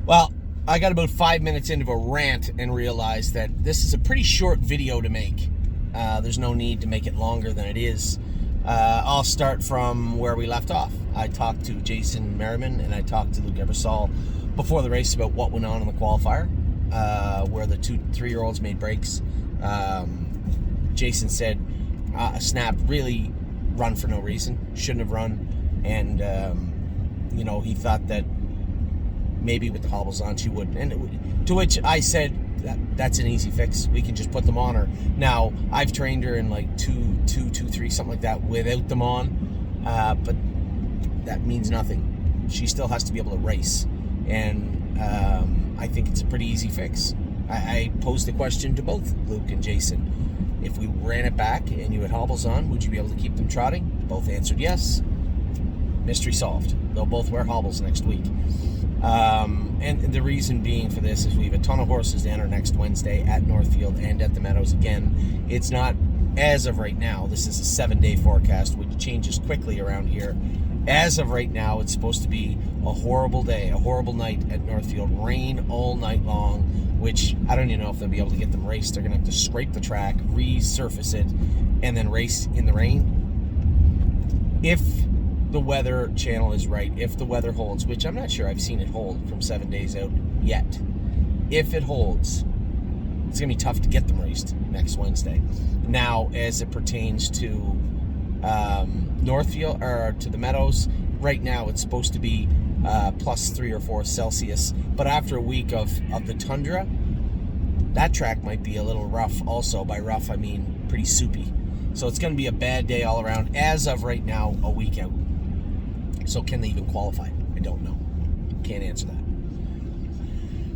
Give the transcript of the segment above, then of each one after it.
Well, I got about 5 minutes into a rant and realized that this is a pretty short video to make. There's no need to make it longer than it is. I'll start from where we left off. I talked to Jason Merriman and I talked to Luke Ebersol before the race about what went on in the qualifier, where the 2-3-year-olds made breaks. Jason said Snap really run for no reason, shouldn't have run, and he thought that maybe with the hobbles on she wouldn't. And to which I said, that's an easy fix. We can just put them on her. Now, I've trained her in like 2-3, something like that, without them on, but that means nothing. She still has to be able to race, and I think it's a pretty easy fix. I posed the question to both Luke and Jason. If we ran it back and you had hobbles on, would you be able to keep them trotting? Both answered yes. Mystery solved. They'll both wear hobbles next week. And the reason being for this is we have a ton of horses to enter next Wednesday at Northfield and at the Meadows again. It's not, as of right now, this is a 7-day forecast, which changes quickly around here. As of right now, it's supposed to be a horrible day, a horrible night at Northfield. Rain all night long, which I don't even know if they'll be able to get them raced. They're going to have to scrape the track, resurface it, and then race in the rain. If the weather channel is right, if the weather holds, which I'm not sure I've seen it hold from 7 days out yet. If it holds, it's going to be tough to get them raced next Wednesday. Now, as it pertains to Northfield, or to the Meadows, right now it's supposed to be plus 3 or 4 Celsius, but after a week of the tundra, that track might be a little rough also. By rough, I mean pretty soupy. So it's going to be a bad day all around, as of right now, a week out. So can they even qualify? I don't know. Can't answer that.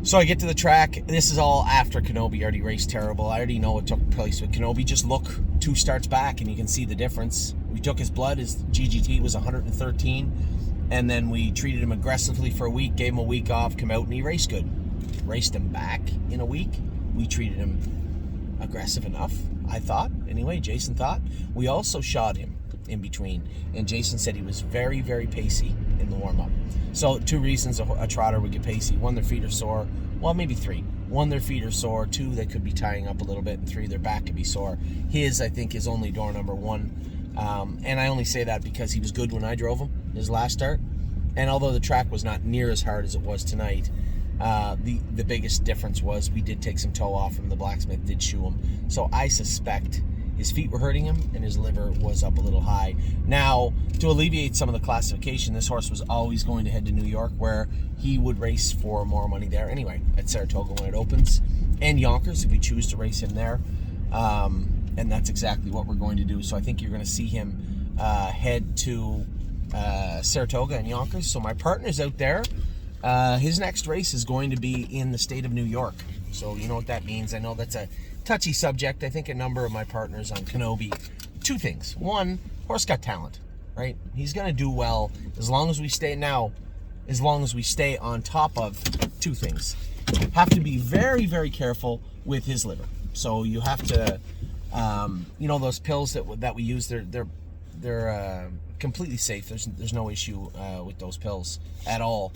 So I get to the track. This is all after Kenobi already raced terrible. I already know what took place with Kenobi. Just look 2 starts back and you can see the difference. We took his blood. His GGT was 113. And then we treated him aggressively for a week, gave him a week off, come out, and he raced good. Raced him back in a week. We treated him aggressive enough, I thought. Anyway, Jason thought. We also shot him in between, and Jason said he was very, very pacey in the warm-up. So 2 reasons a trotter would get pacey. 1, their feet are sore. Well, maybe 3. 1, their feet are sore. 2, they could be tying up a little bit. And 3, their back could be sore. His, I think, is only door number 1. And I only say that because he was good when I drove him his last start. And although the track was not near as hard as it was tonight, the biggest difference was we did take some toe off him. The blacksmith did shoe him. So I suspect his feet were hurting him and his liver was up a little high. Now, to alleviate some of the classification, this horse was always going to head to New York, where he would race for more money there anyway, at Saratoga when it opens, and Yonkers if we choose to race him there. And that's exactly what we're going to do. So I think you're going to see him head to Saratoga and Yonkers. So my partner's out there. His next race is going to be in the state of New York. So you know what that means. I know that's a touchy subject. I think a number of my partners on Kenobi, 2 things. 1, horse got talent, right? He's going to do well as long as we stay on top of 2 things. Have to be very, very careful with his liver. So you have to, those pills that we use, they're completely safe. There's no issue with those pills at all.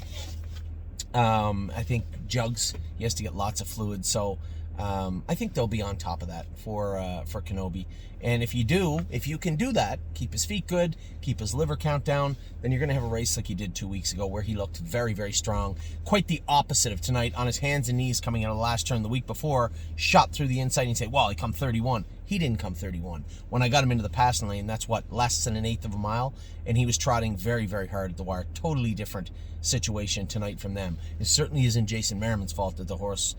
I think jugs, he has to get lots of fluid. So I think they'll be on top of that for Kenobi. And if you can do that, keep his feet good, keep his liver count down, then you're going to have a race like he did 2 weeks ago, where he looked very, very strong. Quite the opposite of tonight, on his hands and knees coming out of the last turn the week before, shot through the inside, and you say, well, he come 31. He didn't come 31. When I got him into the passing lane, that's less than 1/8 of a mile, and he was trotting very, very hard at the wire. Totally different situation tonight from them. It certainly isn't Jason Merriman's fault that the horse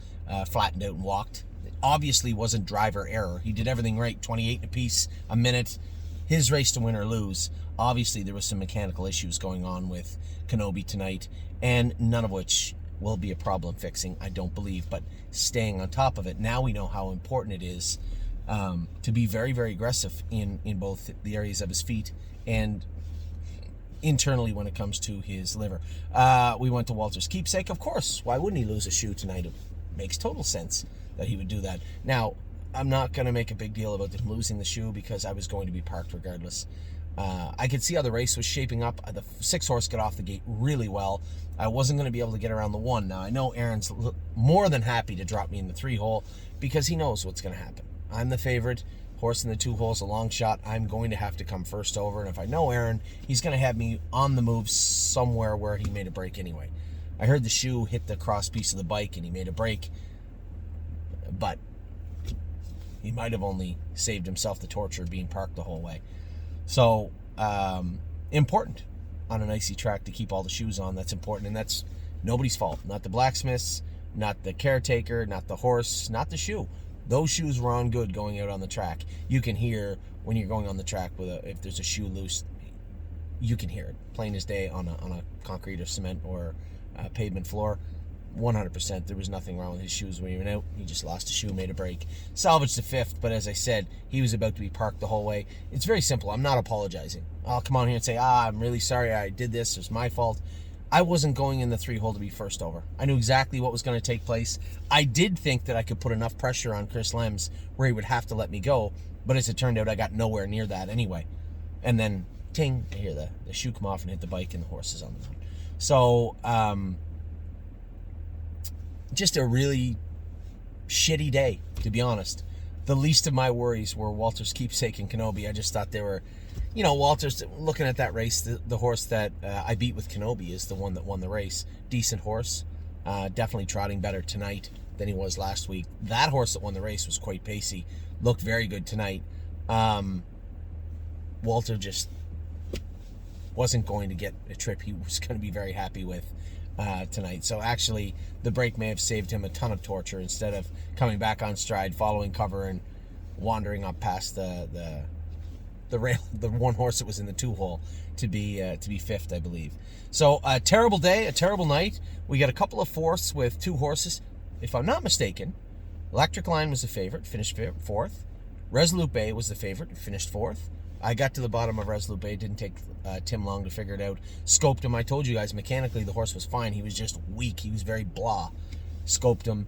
flattened out and walked. It obviously wasn't driver error. He did everything right, 28 apiece, a minute. His race to win or lose. Obviously, there was some mechanical issues going on with Kenobi tonight, and none of which will be a problem fixing, I don't believe, but staying on top of it. Now we know how important it is to be very, very aggressive in both the areas of his feet and internally when it comes to his liver. We went to Walter's Keepsake. Of course, why wouldn't he lose a shoe tonight? It makes total sense that he would do that. Now, I'm not going to make a big deal about him losing the shoe because I was going to be parked regardless. I could see how the race was shaping up. The 6 horse got off the gate really well. I wasn't going to be able to get around the 1. Now, I know Aaron's more than happy to drop me in the 3 hole because he knows what's going to happen. I'm the favorite. Horse in the 2 holes, a long shot. I'm going to have to come first over. And if I know Aaron, he's going to have me on the move somewhere where he made a break anyway. I heard the shoe hit the cross piece of the bike and he made a break. But he might have only saved himself the torture of being parked the whole way. So, important on an icy track to keep all the shoes on. That's important, and that's nobody's fault. Not the blacksmiths, not the caretaker, not the horse, not the shoe. Those shoes were on good going out on the track. You can hear when you're going on the track if there's a shoe loose, you can hear it plain as day on a concrete or cement or pavement floor. 100%, there was nothing wrong with his shoes when he went out. He just lost a shoe, made a break. Salvaged the 5th, but as I said, he was about to be parked the whole way. It's very simple. I'm not apologizing. I'll come on here and say, I'm really sorry I did this. It was my fault. I wasn't going in the 3 hole to be first over. I knew exactly what was going to take place. I did think that I could put enough pressure on Chris Lems where he would have to let me go, but as it turned out, I got nowhere near that anyway. And then, ting, I hear the shoe come off and hit the bike, and the horse is on the mound. So, just a really shitty day, to be honest. The least of my worries were Walter's Keepsake and Kenobi. I just thought they were, Walter's, looking at that race, the horse that I beat with Kenobi is the one that won the race. Decent horse. Definitely trotting better tonight than he was last week. That horse that won the race was quite pacey. Looked very good tonight. Walter just wasn't going to get a trip he was going to be very happy with tonight. So actually, the break may have saved him a ton of torture instead of coming back on stride, following cover, and wandering up past the rail, the 1 horse that was in the 2 hole to be 5th, I believe. So a terrible day, a terrible night. We got a couple of 4ths with 2 horses. If I'm not mistaken, Electric Line was the favorite, finished 4th. Resolute Bay was the favorite, finished 4th. I got to the bottom of Resolute Bay. It didn't take Tim long to figure it out. Scoped him. I told you guys, mechanically, the horse was fine. He was just weak. He was very blah. Scoped him.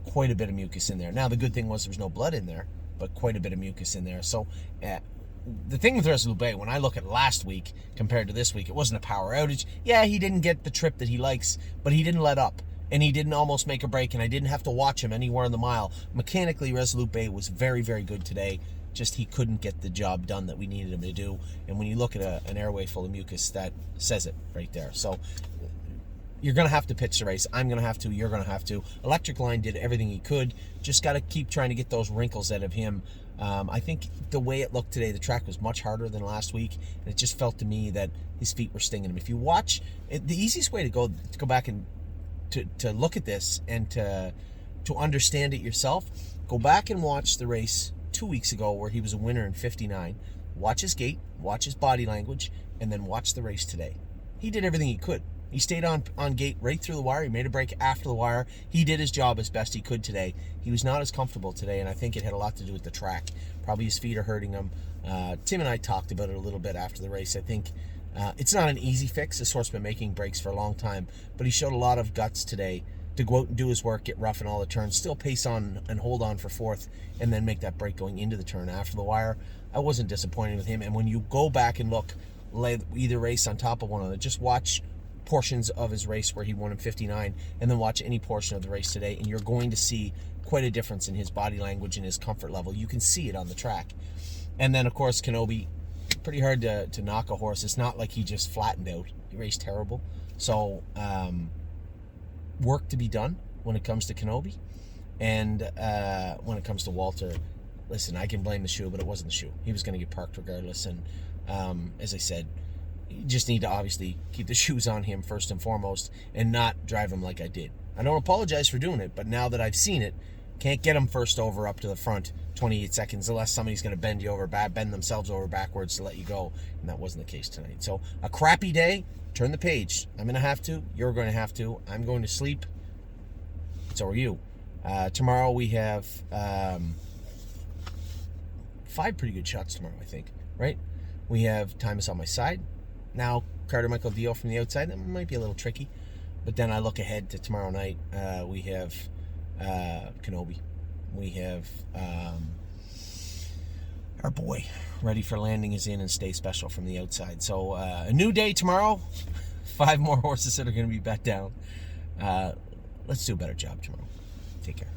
Quite a bit of mucus in there. Now, the good thing was there was no blood in there, but quite a bit of mucus in there. So, the thing with Resolute Bay, when I look at last week compared to this week, it wasn't a power outage. Yeah, he didn't get the trip that he likes, but he didn't let up. And he didn't almost make a break, and I didn't have to watch him anywhere in the mile. Mechanically, Resolute Bay was very, very good today. Just he couldn't get the job done that we needed him to do. And when you look at an airway full of mucus, that says it right there. So you're going to have to pitch the race. I'm going to have to. You're going to have to. Electric Line did everything he could. Just got to keep trying to get those wrinkles out of him. I think the way it looked today, the track was much harder than last week. And it just felt to me that his feet were stinging him. If you watch, the easiest way to go back and to look at this and to understand it yourself, go back and watch the race 2 weeks ago where he was a winner in 59. Watch his gait, watch his body language, and then watch the race today. He did everything he could. He stayed on gate right through the wire. He made a break after the wire. He did his job as best he could today. He was not as comfortable today, and I think it had a lot to do with the track. Probably his feet are hurting him. Tim and I talked about it a little bit after the race. I think it's not an easy fix. This horse's been making breaks for a long time, but he showed a lot of guts today to go out and do his work, get rough in all the turns, still pace on and hold on for 4th, and then make that break going into the turn after the wire. I wasn't disappointed with him. And when you go back and look, lay either race on top of one another, just watch portions of his race where he won in 59, and then watch any portion of the race today, and you're going to see quite a difference in his body language and his comfort level. You can see it on the track. And then, of course, Kenobi, pretty hard to knock a horse. It's not like he just flattened out. He raced terrible. So, work to be done when it comes to Kenobi. And when it comes to Walter, listen, I can blame the shoe, but it wasn't the shoe. He was going to get parked regardless. And as I said, you just need to obviously keep the shoes on him first and foremost and not drive him like I did. I don't apologize for doing it, but now that I've seen it, can't get him first over up to the front 28 seconds unless somebody's going to bend you over, bend themselves over backwards to let you go. And that wasn't the case tonight. So a crappy day. Turn the page. I'm going to have to. You're going to have to. I'm going to sleep. So are you. Tomorrow we have 5 pretty good shots tomorrow, I think. Right? We have Time Is On My Side. Now, Carter Michael Dio from the outside. That might be a little tricky. But then I look ahead to tomorrow night. We have Kenobi. We have our boy, ready for landing is in and stay special from the outside. So a new day tomorrow. 5 more horses that are going to be bet down. Let's do a better job tomorrow. Take care.